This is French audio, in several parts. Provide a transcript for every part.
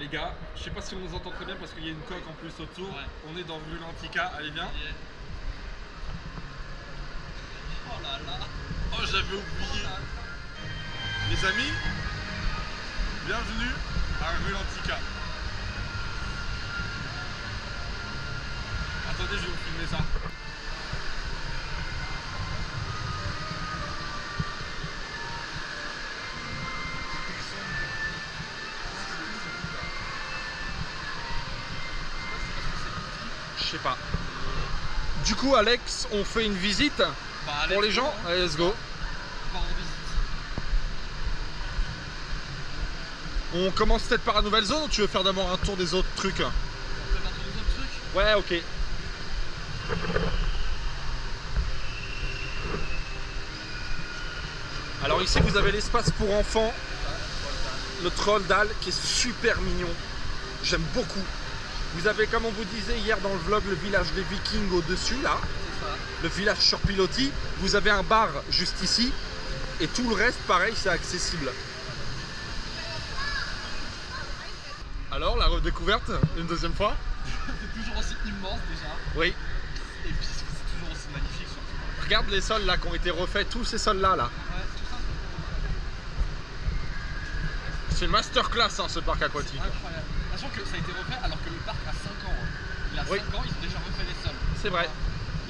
Les gars, je sais pas si on nous entend très bien parce qu'il y a une coque en plus autour. Ouais. On est dans Rulantica, allez viens. Yeah. Oh là là. Oh j'avais oublié. Oh là là. Les amis, bienvenue à Rulantica. Attendez, je vais vous filmer ça. Je sais pas. Du coup, Alex, on fait une visite pour les gens. Allez, let's go. On commence peut-être par la nouvelle zone ou tu veux faire d'abord un tour des autres trucs? On peut faire un tour des autres trucs? Ouais, ok. Alors ici, vous avez l'espace pour enfants. Le troll d'Al qui est super mignon. J'aime beaucoup. Vous avez, comme on vous disait hier dans le vlog, le village des Vikings au-dessus, là. Le village sur pilotis. Vous avez un bar juste ici. Et tout le reste, pareil, c'est accessible. Alors, la redécouverte, une deuxième fois? C'est toujours aussi immense déjà. Oui. Et puis c'est toujours aussi magnifique surtout. Regarde les sols là qui ont été refaits, tous ces sols là. Ouais, tout ça. C'est masterclass hein, ce parc aquatique. Incroyable. Sachant que ça a été refait alors que le parc a 5 ans. Hein. Il a 5 ans, ils ont déjà refait les sols. C'est vrai.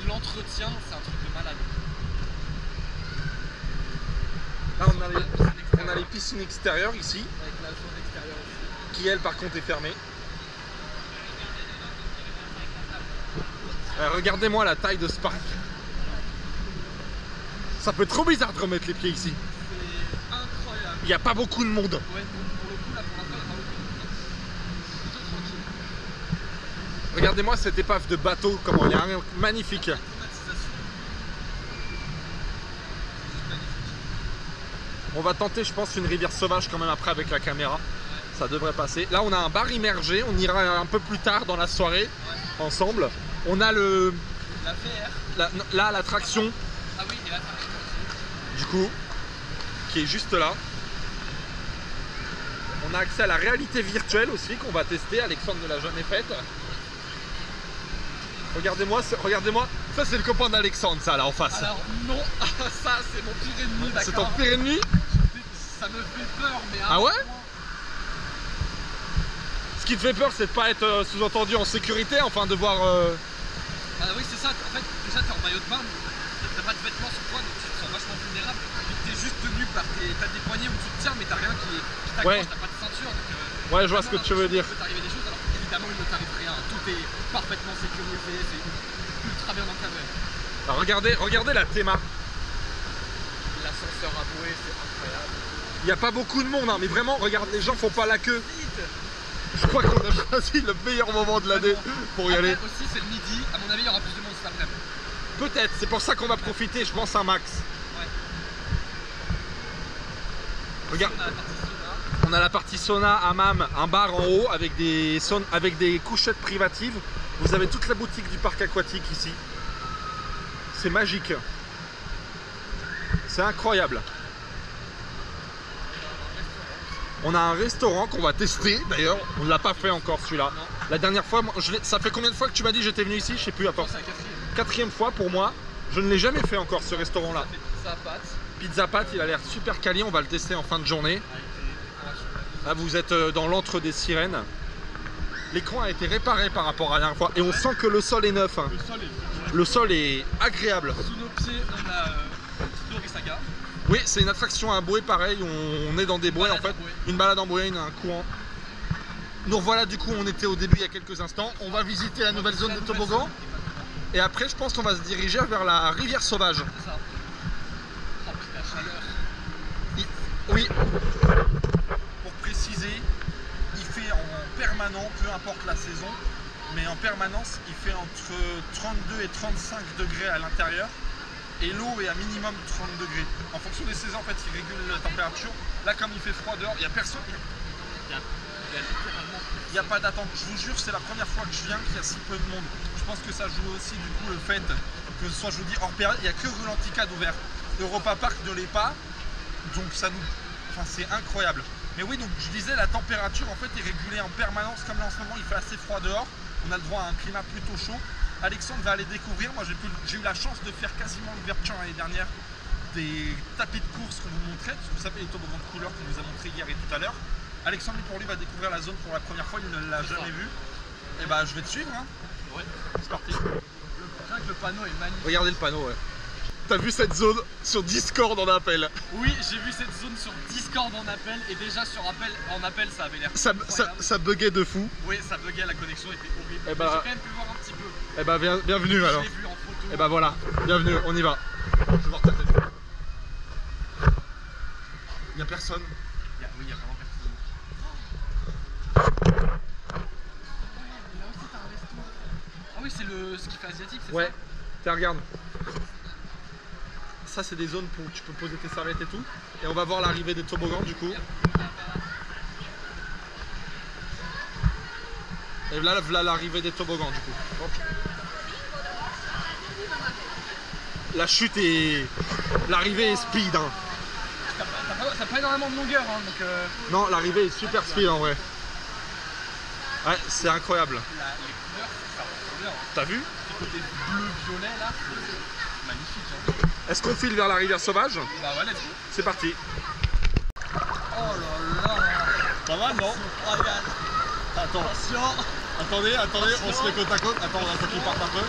L'entretien, c'est un truc de malade. Là on a les piscines extérieures ici. Avec la zone extérieure aussi. Qui elle par contre est fermée. Regardez-moi la taille de ce parc. Ça peut être trop bizarre de remettre les pieds ici. C'est incroyable. Il n'y a pas beaucoup de monde. Ouais, pour le coup là pour l'instant il n'y a pas beaucoup de monde. Plutôt tranquille. Regardez-moi cette épave de bateau, comment il y a un magnifique. On va tenter je pense une rivière sauvage quand même après avec la caméra. Ça devrait passer. Là on a un bar immergé, on ira un peu plus tard dans la soirée ensemble. On a le... La VR. Là l'attraction. Ah oui, et l'attraction aussi. Du coup, qui est juste là. On a accès à la réalité virtuelle aussi qu'on va tester. Alexandre ne l'a jamais faite. Regardez-moi, regardez-moi. Ça c'est le copain d'Alexandre, ça là en face. Alors non, ça c'est mon pire ennemi, d'accord. C'est ton pire ennemi? Ça me fait peur, mais... Ah ouais? Ce qui te fait peur, c'est de pas être sous-entendu en sécurité, enfin de voir... Ah oui, c'est ça. En fait, déjà t'es en maillot de bain, t'as pas de vêtements sur toi, donc tu te sens vachement vulnérable. Et t'es juste tenu par t'as des poignets où tu te tiens, mais t'as rien qui t'accroche, t'as pas de ceinture. Donc, ouais, je vois ce que tu veux dire. Il peut t'arriver des choses, alors évidemment il ne t'arrive rien. Tout est parfaitement sécurisé, c'est ultra bien encadré. Alors regardez la théma. L'ascenseur à bouée, c'est incroyable. Il n'y a pas beaucoup de monde, hein, mais vraiment, regarde, les gens font pas la queue. Je crois qu'on a choisi le meilleur moment de l'année pour y aller. Aussi, c'est le midi. À mon avis, il y aura plus de monde cet après-midi. Peut-être, c'est pour ça qu'on va profiter, je pense, un max. Ouais. Regarde, on a la partie sauna, hammam, un bar en haut avec des couchettes privatives. Vous avez toute la boutique du parc aquatique ici. C'est magique. C'est incroyable. On a un restaurant qu'on va tester, d'ailleurs, on ne l'a pas fait encore celui-là. La dernière fois, ça fait combien de fois que tu m'as dit j'étais venu ici? Je sais plus à part. Quatrième fois pour moi, je ne l'ai jamais fait encore ce restaurant-là. Pizza pâte. Pizza pâte, il a l'air super quali, on va le tester en fin de journée. Là vous êtes dans l'antre des sirènes. L'écran a été réparé par rapport à la dernière fois et on sent que le sol est neuf. Hein. Le sol est agréable. Sous nos pieds, on a Story Saga. Oui, c'est une attraction à bouée, pareil, on est dans des bouées en fait, une balade en bouée, un courant. Nous revoilà du coup, on était au début il y a quelques instants, on va visiter la nouvelle zone de toboggan et après je pense qu'on va se diriger vers la rivière sauvage. C'est ça. Oh putain, la chaleur. Oui, pour préciser, il fait en permanent, peu importe la saison, mais en permanence il fait entre 32 et 35 degrés à l'intérieur. Et l'eau est à minimum 30 degrés. En fonction des saisons, en fait, il régule la température. Là, comme il fait froid dehors, il n'y a personne. Il n'y a pas d'attente. Je vous jure, c'est la première fois que je viens qu'il y a si peu de monde. Je pense que ça joue aussi du coup le fait que ce soit, je vous dis, hors période. Il n'y a que Rulantica d'ouvert. Europa Park ne l'est pas. Donc ça nous... Enfin, c'est incroyable. Mais oui, donc je disais, la température en fait est régulée en permanence. Comme là en ce moment il fait assez froid dehors, on a le droit à un climat plutôt chaud. Alexandre va aller découvrir. Moi j'ai eu la chance de faire quasiment l'ouverture l'année dernière des tapis de course qu'on vous montrait. Vous savez, les toboggans de couleur qu'on vous a montré hier et tout à l'heure. Alexandre pour lui va découvrir la zone pour la première fois, il ne l'a jamais vue. Et bah je vais te suivre. Hein. Ouais. C'est parti. Rien que le panneau est magnifique. Regardez le panneau, ouais. T'as vu cette zone sur Discord en appel? Oui, j'ai vu cette zone sur Discord en appel et déjà sur appel, en appel ça avait l'air ça buguait de fou. Oui, ça buguait, la connexion était horrible. Et bah, j'ai quand même pu voir un petit peu. Et bah bienvenue alors. Je l'ai vu en photo. Et bah voilà, bienvenue, on y va. Je vais voir ta tête. Il y a personne. Oui, il y a vraiment personne. Là aussi t'as un resto. Ah oui, c'est le ski asiatique, c'est Ouais. ça? Tiens, regarde. Ça, c'est des zones où tu peux poser tes serviettes et tout. Et on va voir l'arrivée des toboggans du coup. Et là, voilà l'arrivée des toboggans du coup. Hop. La chute est... L'arrivée est speed. Hein. T'as pas énormément de longueur, hein, donc... Non, l'arrivée est super speed en vrai. Ouais, c'est incroyable. Les couleurs, ça rend trop bien. Hein. T'as vu? Ce côté bleu-violet là, c'est magnifique. Hein. Est-ce qu'on file vers la rivière sauvage? Bah ouais, let's go. C'est parti. Oh là là. Ça va, non? Regarde. Attends. Attention. Attendez, on se met côte à côte. Attends, on attend qu'il parte un peu.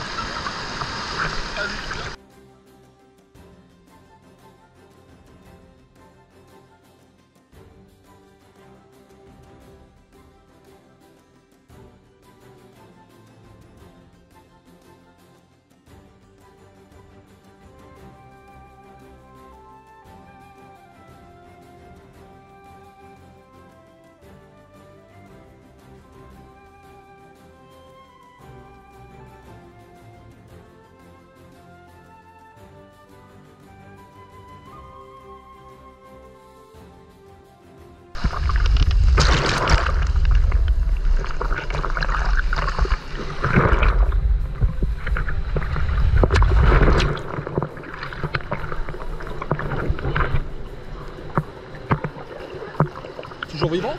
Toujours vivant?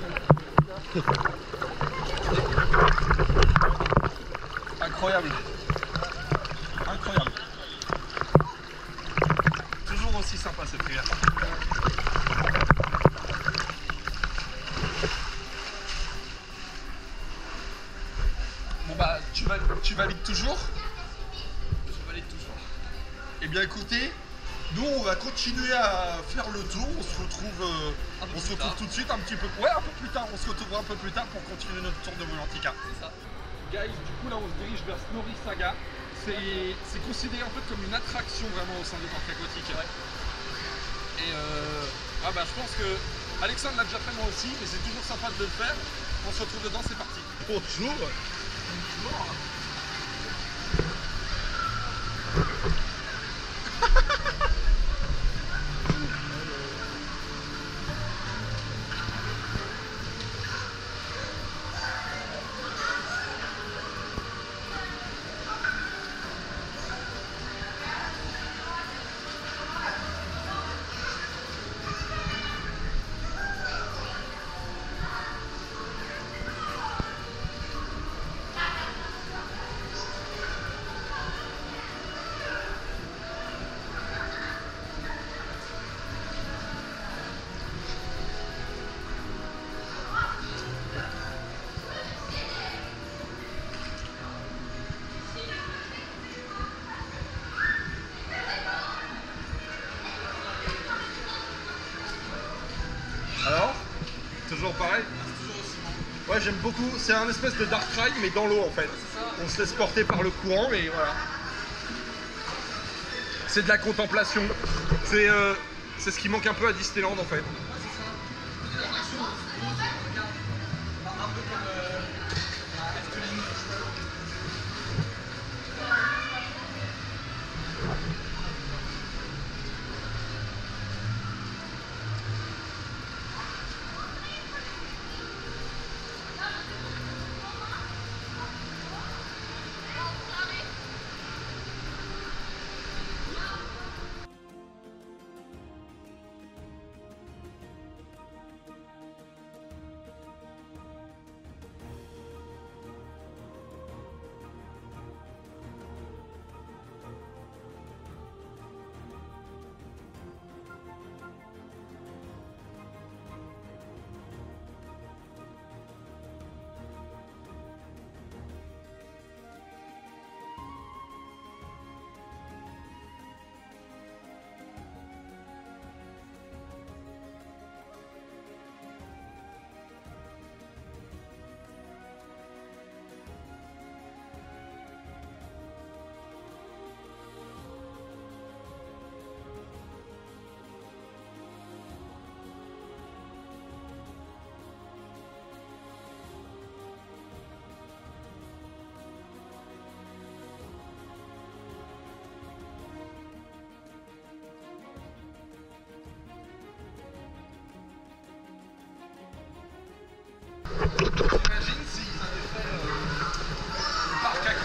Incroyable. Incroyable. Toujours aussi sympa cette rivière. Bon bah tu valides toujours? Je valide toujours. Eh bien écoutez, nous on va continuer à faire le tour, on se retrouve tout de suite un petit peu. Ouais, un peu plus tard, on se retrouvera un peu plus tard pour continuer notre tour de Volantica. C'est ça. Guys, du coup là on se dirige vers Snorri Saga. C'est considéré en fait comme une attraction vraiment au sein du parc aquatique. Ouais. Et ah bah je pense que Alexandre l'a déjà fait, moi aussi, mais c'est toujours sympa de le faire. On se retrouve dedans, c'est parti. Bonjour. Bonjour. Alors, toujours pareil? Toujours aussi bon. Ouais, j'aime beaucoup. C'est un espèce de dark ride, mais dans l'eau en fait. On se laisse porter par le courant, et voilà. C'est de la contemplation. C'est ce qui manque un peu à Disneyland en fait.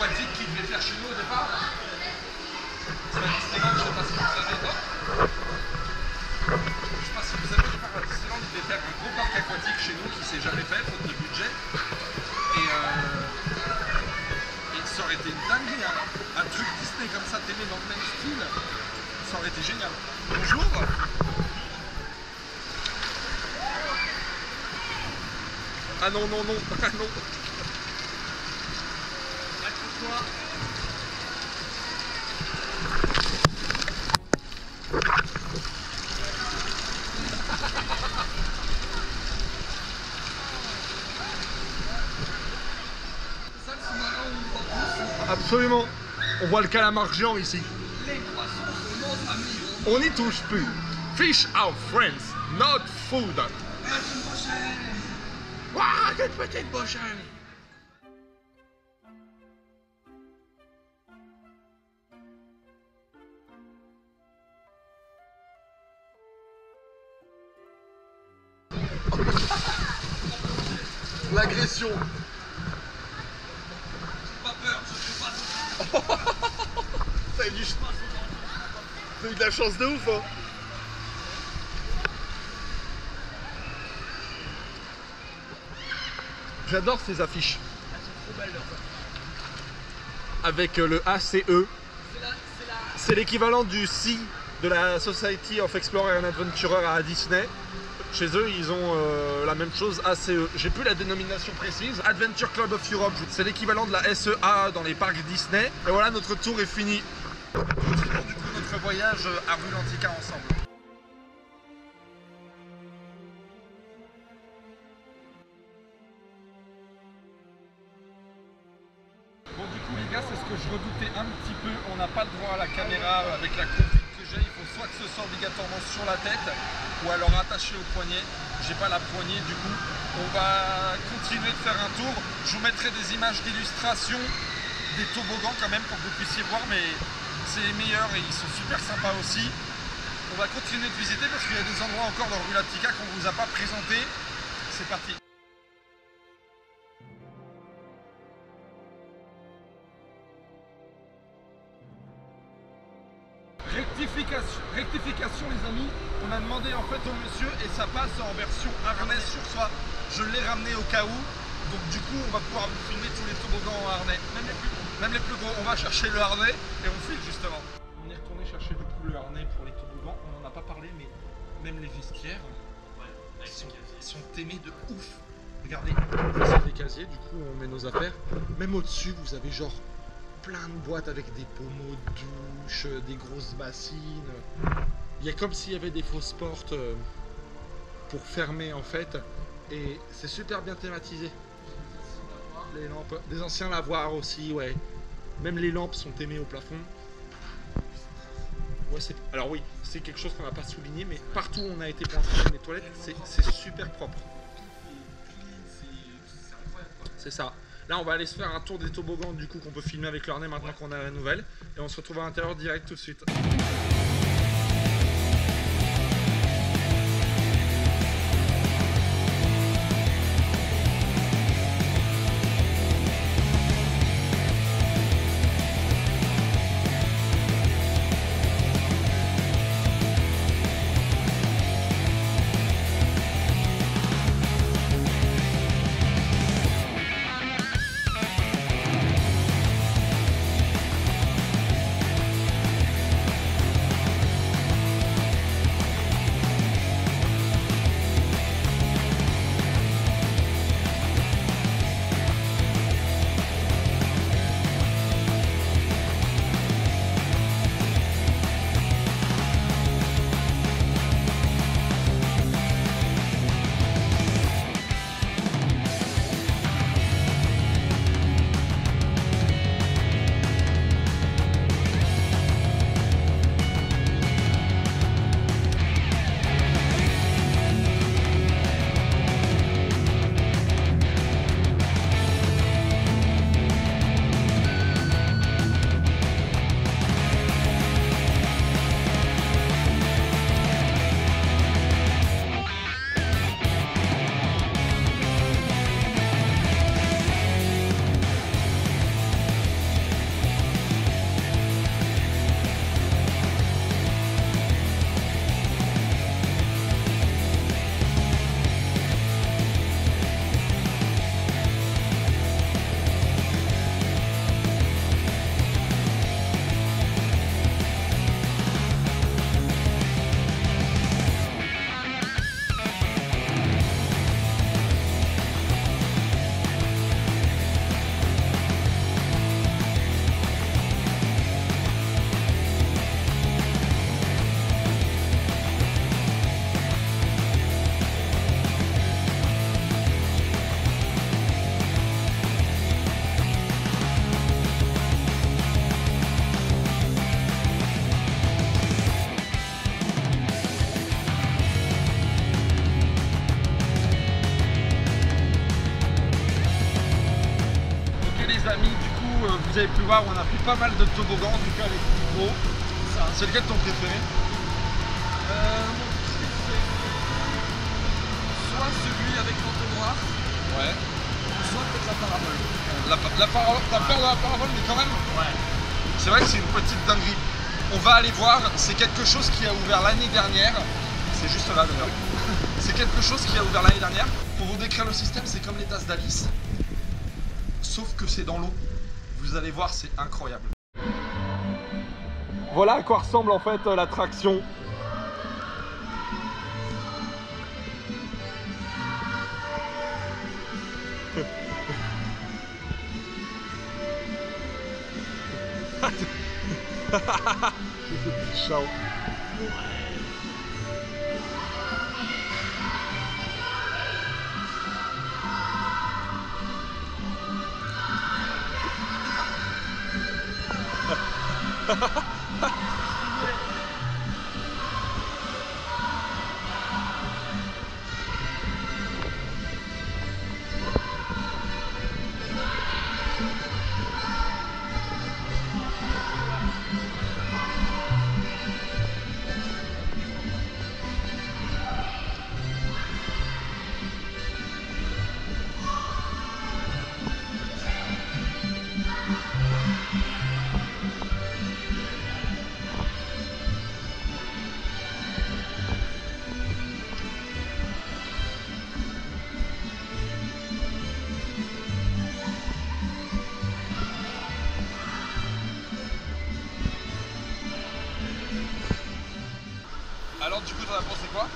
aquatique qu'ils devaient faire chez nous au départ. C'est la Disneyland, je sais pas si vous savez, non? Je sais pas si vous savez, au départ, la Disneyland devait faire un gros parc aquatique chez nous qui s'est jamais fait, faute de budget. Et ça aurait été une dinguerie, hein. Un truc Disney comme ça, t'aimais dans le même style, ça aurait été génial. Bonjour. Ah non, non, non, ah non. Accroche-toi. Absolument. On voit le calamar géant ici. Les poissons se mangent à mi-eau. On n'y touche plus. Fish are friends, not food. À la semaine prochaine. Waouh, quelle petite bochelle. L'agression. Pas peur, je fais pas. T'as eu de la chance de ouf, hein. J'adore ces affiches. Elles sont trop belles leurs affiches. Avec le ACE. C'est l'équivalent du C de la Society of Explorer and Adventurer à Disney. Chez eux, ils ont la même chose, ACE. J'ai plus la dénomination précise. Adventure Club of Europe, c'est l'équivalent de la SEA dans les parcs Disney. Et voilà, notre tour est fini. Continuons du coup notre voyage à Rulantica ensemble. Bon, du coup les gars, c'est ce que je redoutais un petit peu. On n'a pas le droit à la caméra avec la config que j'ai. Il faut soit que ce soit obligatoirement sur la tête ou alors attaché au poignet. J'ai pas la poignée, du coup on va continuer de faire un tour. Je vous mettrai des images d'illustration des toboggans quand même pour que vous puissiez voir, mais c'est les meilleurs et ils sont super sympas aussi. On va continuer de visiter parce qu'il y a des endroits encore dans Rulantica qu'on ne vous a pas présenté. C'est parti. Rectification les amis, on a demandé en fait au monsieur et ça passe en version harnais sur soi. Je l'ai ramené au cas où, donc du coup on va pouvoir vous filmer tous les toboggans en harnais, même les plus gros. On va chercher le harnais et on file justement. On est retourné chercher du coup le harnais pour les toboggans, on n'en a pas parlé mais même les vestiaires sont aimés de ouf. Regardez, c'est des casiers, du coup on met nos affaires. Même au-dessus vous avez genre plein de boîtes avec des pommeaux de douche, des grosses bassines. Il y a comme s'il y avait des fausses portes pour fermer en fait. Et c'est super bien thématisé. Les lampes, des anciens lavoirs aussi, ouais. Même les lampes sont aimées au plafond. Ouais, alors oui, c'est quelque chose qu'on n'a pas souligné, mais partout où on a été pour installer les toilettes, c'est super propre. C'est ça. Là, on va aller se faire un tour des toboggans du coup qu'on peut filmer avec le harnais maintenant qu'on a la nouvelle. Et on se retrouve à l'intérieur direct tout de suite. vous avez pu voir, on a pris pas mal de toboggans, en tout cas les plus gros. C'est lequel ton préféré? Mon préféré, soit celui avec l'entonnoir, Ouais. soit peut-être la parabole. T'as peur de la parabole, mais quand même. Ouais. C'est vrai que c'est une petite dinguerie. On va aller voir, c'est quelque chose qui a ouvert l'année dernière. C'est juste là d'ailleurs. C'est quelque chose qui a ouvert l'année dernière. Pour vous décrire le système, c'est comme les tasses d'Alice. Sauf que c'est dans l'eau. Vous allez voir, c'est incroyable. Voilà à quoi ressemble en fait l'attraction. Ciao. Alors du coup t'en as pensé quoi?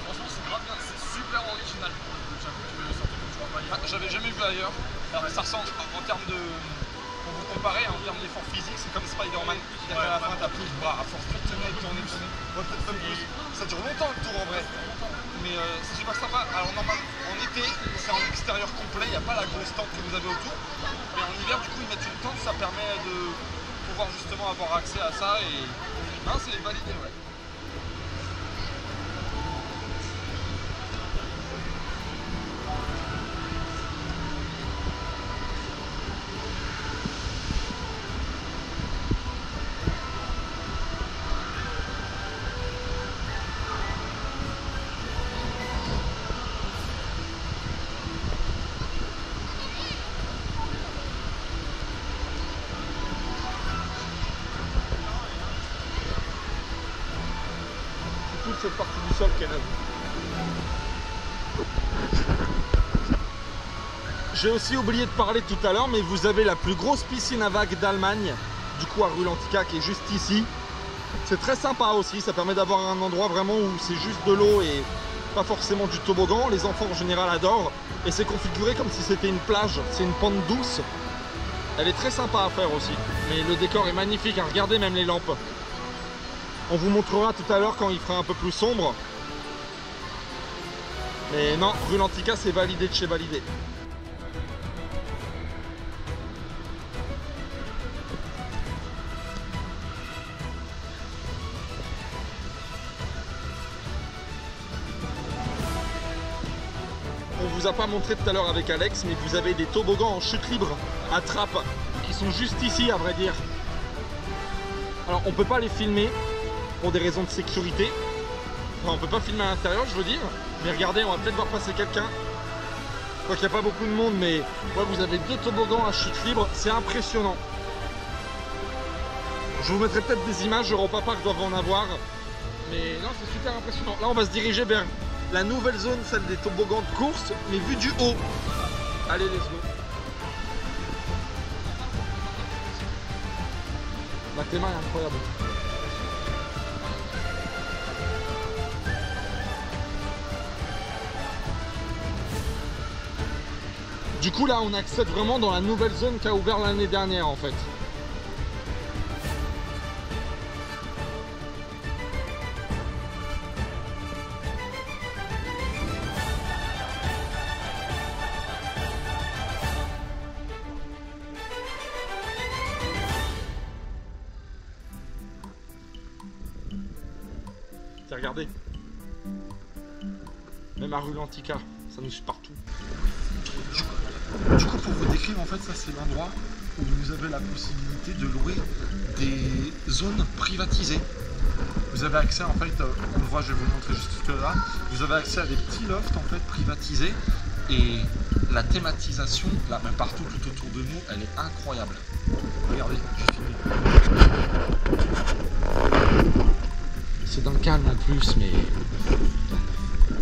Franchement, c'est grave bien, c'est super original. J'avoue que c'est un truc que tu vois pas ailleurs. J'avais jamais vu ailleurs. Ça ressemble en termes de... Pour vous comparer, en termes d'effort physique, c'est comme Spider-Man. À la fin t'as plus le bras, à force de tourner et tourner. Ouais, peut-être même plus. Ça dure longtemps le tour en vrai. Mais c'est super sympa. Alors normal, en été, c'est en extérieur complet, il n'y a pas la grosse tente que vous avez autour. Mais en hiver, du coup, ils mettent une tente, ça permet de pouvoir justement avoir accès à ça. Et non, c'est validé, ouais. Toute cette partie du sol qui est neuve. J'ai aussi oublié de parler tout à l'heure, mais vous avez la plus grosse piscine à vagues d'Allemagne, du coup à Rulantica, qui est juste ici. C'est très sympa aussi, ça permet d'avoir un endroit vraiment où c'est juste de l'eau et pas forcément du toboggan. Les enfants en général adorent et c'est configuré comme si c'était une plage, c'est une pente douce. Elle est très sympa à faire aussi, mais le décor est magnifique, hein. Regardez même les lampes. On vous montrera tout à l'heure quand il fera un peu plus sombre. Mais non, Rulantica c'est validé de chez validé. On vous a pas montré tout à l'heure avec Alex, mais vous avez des toboggans en chute libre à trappe qui sont juste ici à vrai dire. Alors on peut pas les filmer pour des raisons de sécurité. Enfin, on peut pas filmer à l'intérieur, je veux dire. Mais regardez, on va peut-être voir passer quelqu'un. Je crois qu'il n'y a pas beaucoup de monde, mais ouais, vous avez deux toboggans à chute libre. C'est impressionnant. Je vous mettrai peut-être des images, Europa Park doivent en avoir. Mais non, c'est super impressionnant. Là, on va se diriger vers la nouvelle zone, celle des toboggans de course, mais vue du haut. Allez, let's go. La théma est incroyable. Du coup là on accède vraiment dans la nouvelle zone qui a ouvert l'année dernière en fait. Tiens, regardez. Même à Rulantica, ça nous suit partout. Du coup, pour vous décrire, en fait, ça c'est l'endroit où vous avez la possibilité de louer des zones privatisées. Vous avez accès, en fait, on le voit, je vais vous le montrer juste là, vous avez accès à des petits lofts en fait privatisés et la thématisation, là, même partout tout autour de nous, elle est incroyable. Regardez, je filme. C'est d'un calme en plus, mais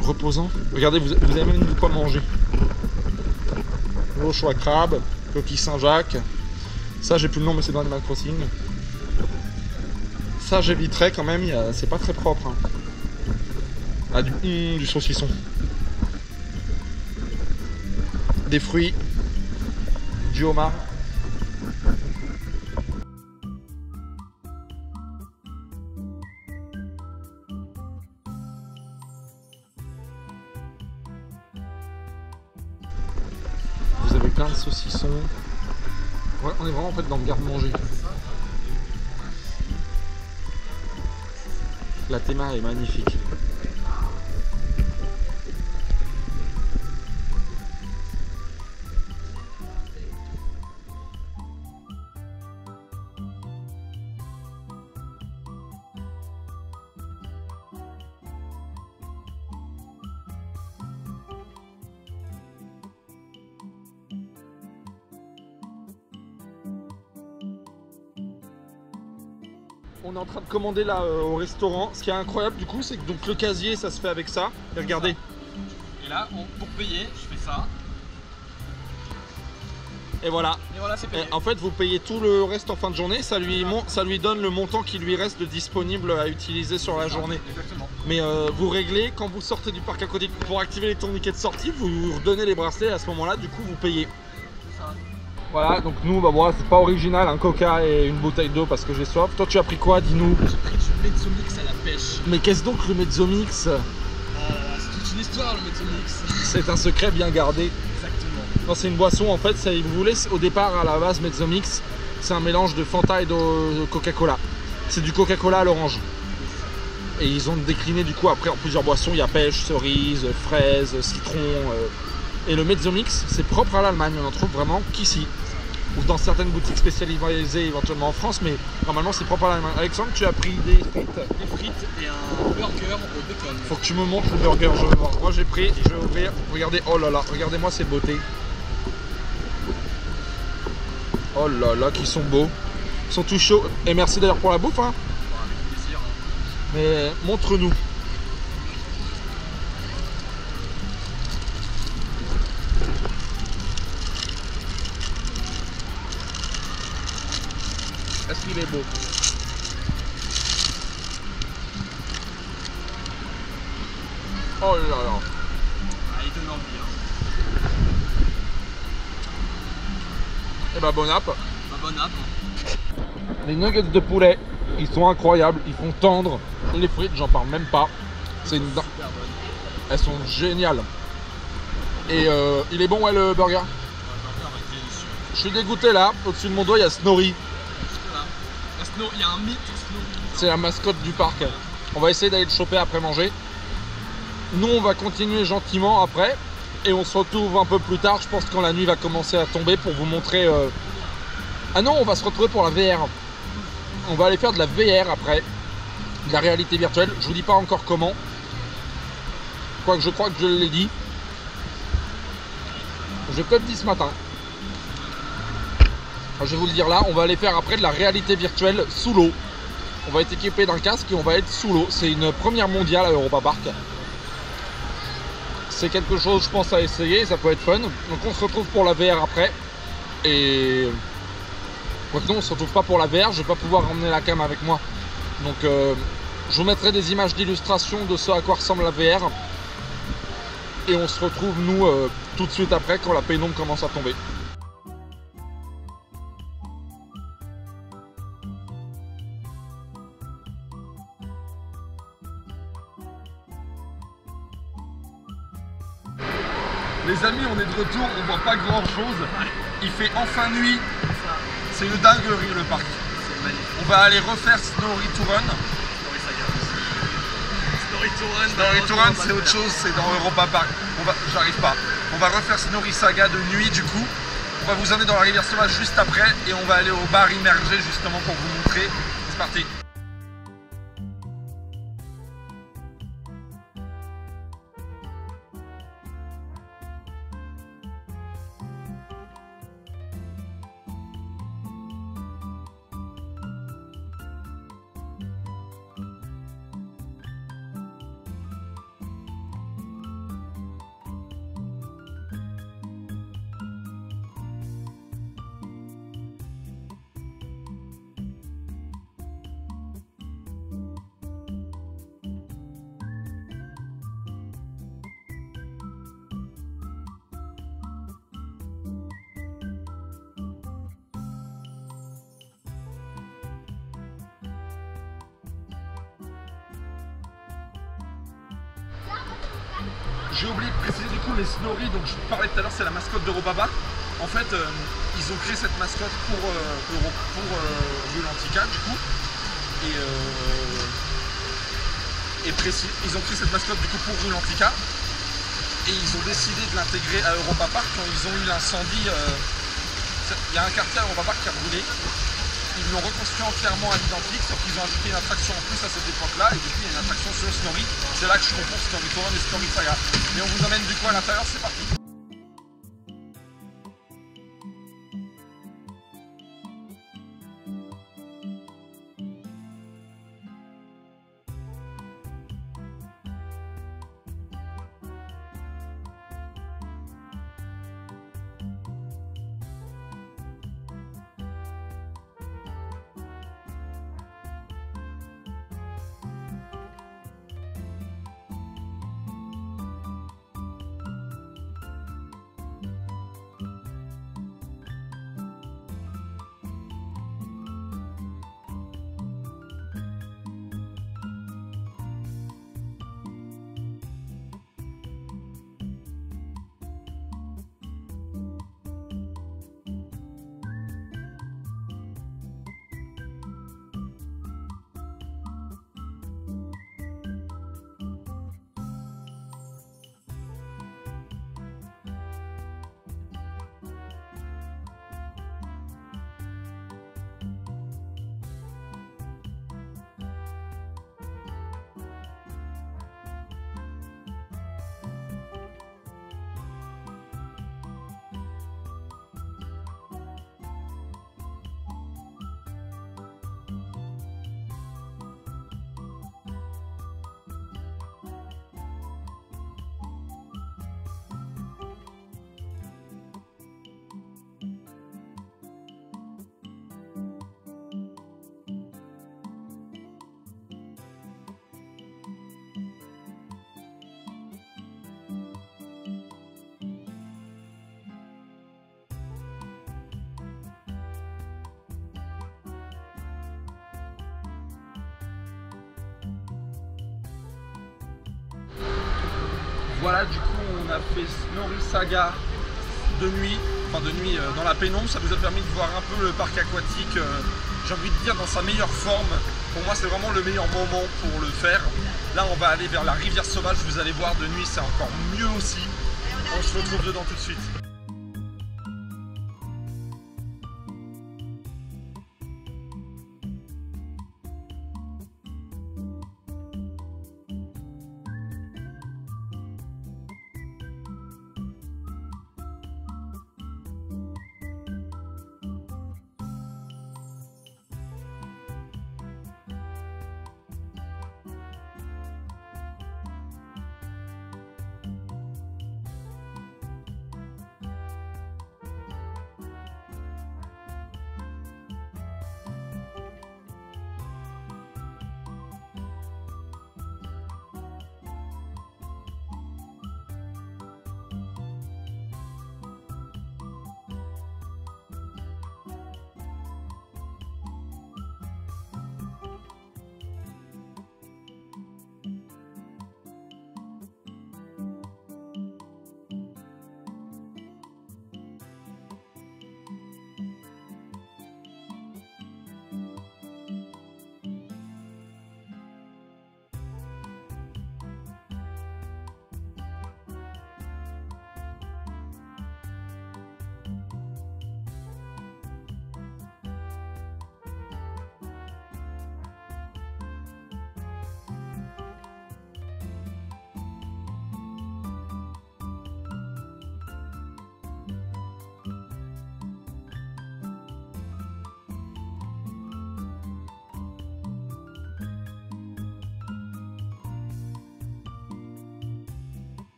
reposant. Regardez, vous avez même de quoi manger. L'eau choix crabe, coquille Saint-Jacques. Ça, j'ai plus le nom, mais c'est dans Animal Crossing. Ça, j'éviterais quand même, c'est pas très propre. Hein. Ah, du saucisson. Des fruits. Du homard. Vous avez plein de saucissons. Ouais, on est vraiment en fait dans le garde-manger. La théma est magnifique. On est en train de commander là au restaurant. Ce qui est incroyable du coup, c'est que donc le casier ça se fait avec ça. Et regardez. Et là, pour payer, je fais ça. Et voilà. Et voilà, c'est payé. Et en fait, vous payez tout le reste en fin de journée. Ça lui donne le montant qui lui reste de disponible à utiliser sur la journée. Exactement. Mais vous réglez quand vous sortez du parc aquatique pour activer les tourniquets de sortie. Vous redonnez les bracelets à ce moment-là. Du coup, vous payez. Voilà, donc nous, bah voilà, c'est pas original, un coca et une bouteille d'eau parce que j'ai soif. Toi, tu as pris quoi, dis-nous? J'ai pris du Mezzomix à la pêche. Mais qu'est-ce donc le Mezzomix? C'est toute une histoire, le Mezzomix. C'est un secret bien gardé. Exactement. Non, c'est une boisson, en fait, ça, vous voulez, au départ, à la base, Mezzomix, c'est un mélange de Fanta et de Coca-Cola. C'est du Coca-Cola à l'orange. Et ils ont décliné, du coup, après, en plusieurs boissons. Il y a pêche, cerise, fraise, citron. Et le Mezzomix, c'est propre à l'Allemagne, on en trouve vraiment qu'ici. Ou dans certaines boutiques spécialisées éventuellement en France, mais normalement c'est propre à l'Allemagne. Alexandre, tu as pris des frites? Des frites et un burger au bacon. Faut que tu me montres le burger, je vais voir. Moi j'ai pris, je vais ouvrir. Regardez, oh là là, regardez-moi ces beautés. Oh là là, qui sont beaux. Ils sont tout chauds. Et merci d'ailleurs pour la bouffe. Hein. Avec plaisir. Mais montre-nous. Est-ce qu'il est beau? Oh là là. Ah, il donne envie. Hein. Et bah bon app. Bah, bon app. Les nuggets de poulet, ils sont incroyables, ils font tendre. Les frites, j'en parle même pas. C'est une... Super bonne. Elles sont géniales. Et il est bon, ouais, le burger? Le burger va être délicieux. Je suis dégoûté là. Au-dessus de mon doigt, il y a Snorri. Il y a un mythe Snorri. C'est la mascotte du parc. On va essayer d'aller le choper après manger. Nous, on va continuer gentiment après. Et on se retrouve un peu plus tard, je pense, quand la nuit va commencer à tomber pour vous montrer... Ah non, on va se retrouver pour la VR. On va aller faire de la VR après. De la réalité virtuelle. Je vous dis pas encore comment. Quoique je crois que je l'ai dit. J'ai peut-être dit ce matin. Je vais vous le dire là, on va aller faire après de la réalité virtuelle sous l'eau. On va être équipé d'un casque et on va être sous l'eau. C'est une première mondiale à Europa Park. C'est quelque chose, je pense, à essayer, ça peut être fun. Donc on se retrouve pour la VR après. Et... Quoique non, on se retrouve pas pour la VR, je vais pas pouvoir emmener la cam avec moi. Donc je vous mettrai des images d'illustration de ce à quoi ressemble la VR. Et on se retrouve, nous, tout de suite après, quand la pénombre commence à tomber. Les amis, on est de retour, on voit pas grand chose. Il fait enfin nuit. C'est une dinguerie le parc. C'est magnifique. On va aller refaire Snorri to Run. Snorri Saga aussi. Snorri to Run. Snorri to Run, c'est autre chose, c'est dans Europa Park. J'arrive pas. On va refaire Snorri Saga de nuit du coup. On va vous emmener dans la rivière sauvage juste après et on va aller au bar immergé justement pour vous montrer. C'est parti. J'ai oublié de préciser du coup les Snorri, donc je vous parlais tout à l'heure, c'est la mascotte d'Europa Park. En fait, ils ont créé cette mascotte pour Rulantica du coup. Et précis, ils ont créé cette mascotte du coup pour Rulantica. Et ils ont décidé de l'intégrer à Europa Park quand ils ont eu l'incendie. Il y a un quartier à Europa Park qui a brûlé. Ils l'ont reconstruit entièrement à l'identique, sauf qu'ils ont ajouté une attraction en plus à cette époque-là, et depuis il y a une attraction sur Snorri. C'est là que je confonds Snorri Touron et Snorri Saga. Et on vous emmène du coup à l'intérieur, c'est parti. Voilà, du coup on a fait Snorri Saga de nuit, dans la pénombre. Ça nous a permis de voir un peu le parc aquatique, j'ai envie de dire dans sa meilleure forme. Pour moi c'est vraiment le meilleur moment pour le faire. Là on va aller vers la rivière sauvage, vous allez voir de nuit c'est encore mieux aussi. On se retrouve dedans tout de suite.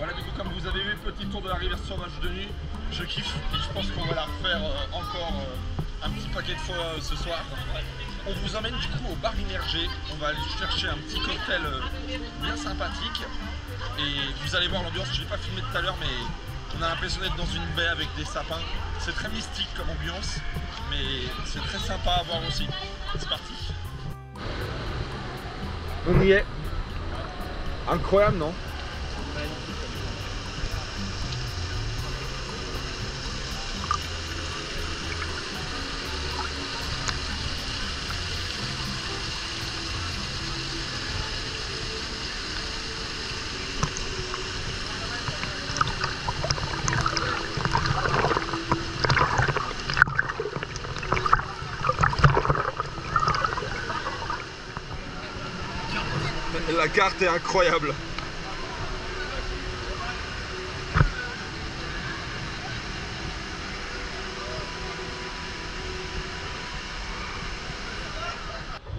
Voilà, du coup, comme vous avez vu, petit tour de la rivière sauvage de nuit, je kiffe et je pense qu'on va la refaire encore un petit paquet de fois ce soir. On vous emmène du coup au bar immergé, on va aller chercher un petit cocktail bien sympathique et vous allez voir l'ambiance, je ne l'ai pas filmé tout à l'heure mais on a l'impression d'être dans une baie avec des sapins. C'est très mystique comme ambiance, mais c'est très sympa à voir aussi. C'est parti. On y est. Incroyable, non? La carte est incroyable.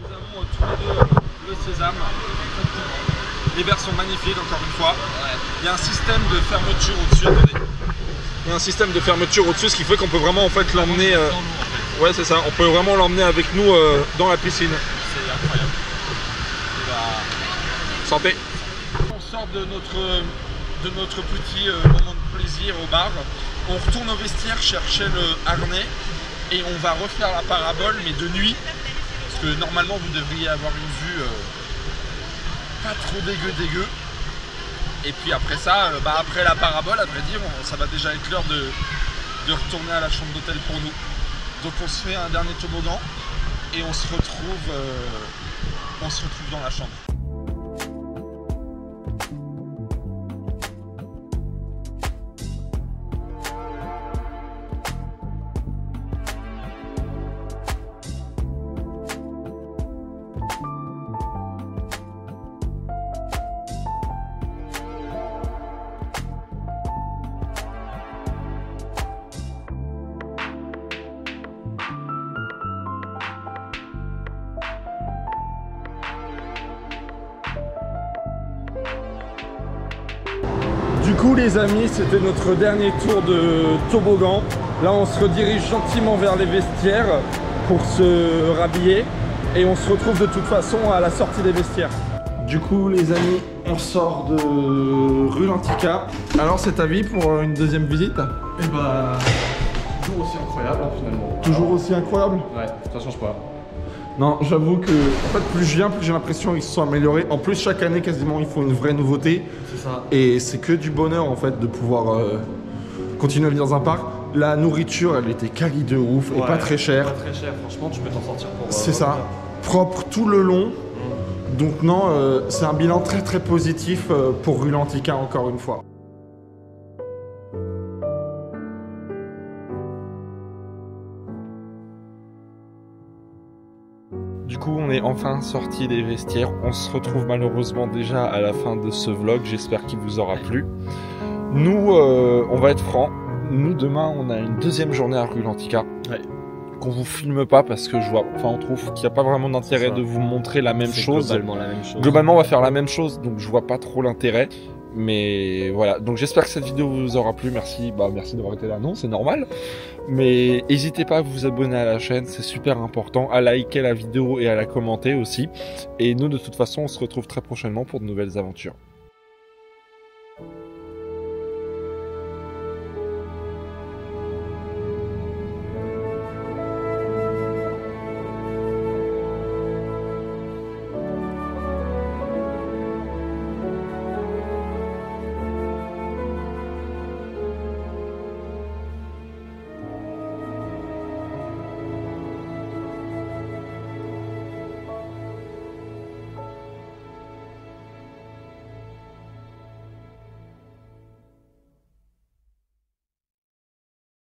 Nous avons tous les deux le sésame. Les verres sont magnifiques encore une fois. Il y a un système de fermeture au-dessus. Attendez. Il y a un système de fermeture au-dessus, ce qui fait qu'on peut vraiment en fait l'emmener. Ouais, c'est ça. On peut vraiment l'emmener avec nous dans la piscine. C'est incroyable. Santé. On sort de notre petit moment de plaisir au bar. On retourne au vestiaire chercher le harnais et on va refaire la parabole mais de nuit. Parce que normalement vous devriez avoir une vue pas trop dégueu. Et puis après ça, après la parabole, à vrai dire, ça va déjà être l'heure de retourner à la chambre d'hôtel pour nous. Donc on se fait un dernier toboggan et on se retrouve dans la chambre. Du coup les amis, c'était notre dernier tour de toboggan. Là on se redirige gentiment vers les vestiaires pour se rhabiller et on se retrouve de toute façon à la sortie des vestiaires. Du coup les amis, on sort de rue Lantica. Alors c'est ta vie pour une deuxième visite? Et bah toujours aussi incroyable hein, finalement. Toujours aussi incroyable? Ouais, ça change pas. Non, j'avoue que en fait, plus je viens, plus j'ai l'impression qu'ils se sont améliorés. En plus, chaque année, quasiment, ils font une vraie nouveauté. C'est ça. Et c'est que du bonheur, en fait, de pouvoir continuer à vivre dans un parc. La nourriture, elle était quali de ouf et pas très chère. Pas très cher, franchement, tu peux t'en sortir pour... C'est ça. Propre tout le long. Donc non, c'est un bilan très très positif pour rue Lantica, encore une fois. Du coup, on est enfin sorti des vestiaires. On se retrouve malheureusement déjà à la fin de ce vlog. J'espère qu'il vous aura plu. Nous, on va être francs. Nous, demain, on a une deuxième journée à rue Lantica. Ouais. Qu'on vous filme pas parce que on trouve qu'il n'y a pas vraiment d'intérêt de vous montrer la même chose. Globalement la même chose. Globalement, on va faire la même chose, donc je vois pas trop l'intérêt. Mais voilà, donc j'espère que cette vidéo vous aura plu. Merci, merci d'avoir été là. Non, c'est normal. Mais n'hésitez pas à vous abonner à la chaîne, c'est super important, à liker la vidéo et à la commenter aussi. Et nous, de toute façon, on se retrouve très prochainement pour de nouvelles aventures.